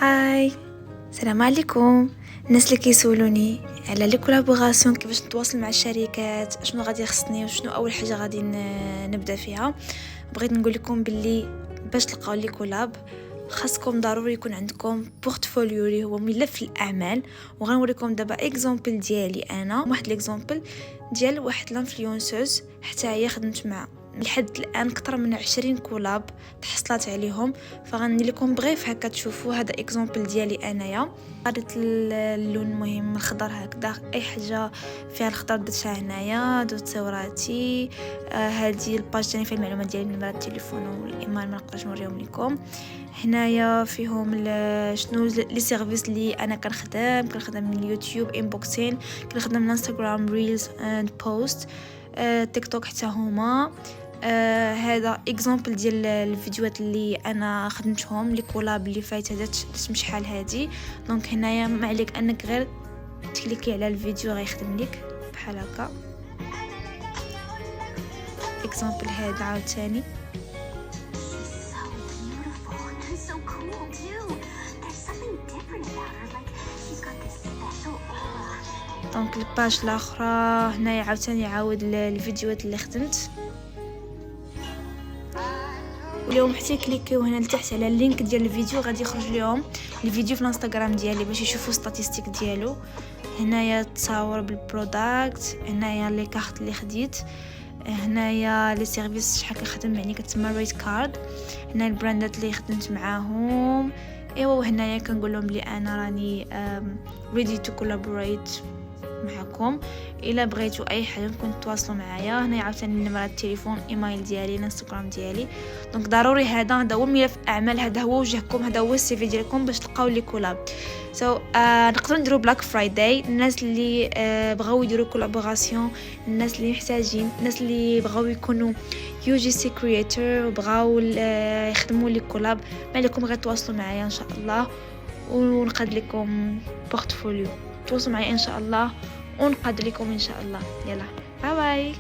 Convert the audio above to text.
هاي، السلام عليكم. الناس اللي كيسولوني على لي كولابوراسيون كيفاش نتواصل مع الشركات، شنو غادي خصني وشنو اول حاجه غادي نبدا فيها. بغيت نقول لكم باللي باش تلقاو لي كولاب خاصكم ضروري يكون عندكم بورتفوليو اللي هو ملف الاعمال. وغنوريكم دابا اكزامبل ديالي انا، واحد الاكزامبل ديال واحد لانفلونسوز حتى هي خدمت مع لحد الان اكثر من 20 كولاب تحصلت عليهم. فغندير لكم بغيف هكا تشوفوا هذا اكزامبل ديالي انايا. قريت اللون مهم الخضر هكذا، اي حاجه فيها الخضر درتها هنايا، درت صوراتي. هذه الباج ثاني فيها المعلومات ديالي، نمرة التليفون والايميل ما نقدرش نوريهم لكم. هنايا فيهم شنو لي سيرفيس اللي انا كنخدم من اليوتيوب انبوكسين، كنخدم من الانستغرام ريلز اند بوست، تيك توك حتى هما. هذا اكزامبل ديال الفيديوهات اللي انا خدمتهم لي كولاب اللي فايته درت شحال هادي. دونك هنايا ما عليك انك غير تكليكي على الفيديو غيخدم لك بحال هكا. اكزامبل هذا عاوتاني دونك الباج الاخرى. هنايا عاوتاني يعاود الفيديوهات اللي خدمت. واليوم حتى كليكيو هنا لتحت على اللينك ديال الفيديو غادي يخرج لهم الفيديو في الانستغرام ديالي باش يشوفوا ستاتستيك ديالو. هنايا تصاور بالبرودكت، هنايا لي كارت اللي خديت، هنايا لي سيرفيس شحال كنخدم يعني كتسمى ريت كارد، هنا البراندات اللي خدمت معاهم. ايوا وهنايا كنقول لهم بلي انا راني ready to collaborate معكم الا بغيتوا اي حاجه ممكن تواصلوا معايا. هنا عاوتاني نمره التليفون، ايميل ديالي، الانستغرام ديالي. دونك ضروري هذا هو ملف اعمال، هذا هو وجهكم، هذا هو السي في ديالكم باش تلقاو لي كولاب. نقدروا نديروا بلاك فرايداي، الناس اللي بغاو يديروا كولابوراسيون، الناس اللي محتاجين، الناس اللي بغاو يكونوا يو جي سي كرييتور وبغاو يخدموا لي كولاب. ما عليكم غير تواصلوا معايا ان شاء الله ونقاد لكم بورتفوليو. تواصلوا معايا ان شاء الله ونقاد لكم ان شاء الله. يلا باي باي.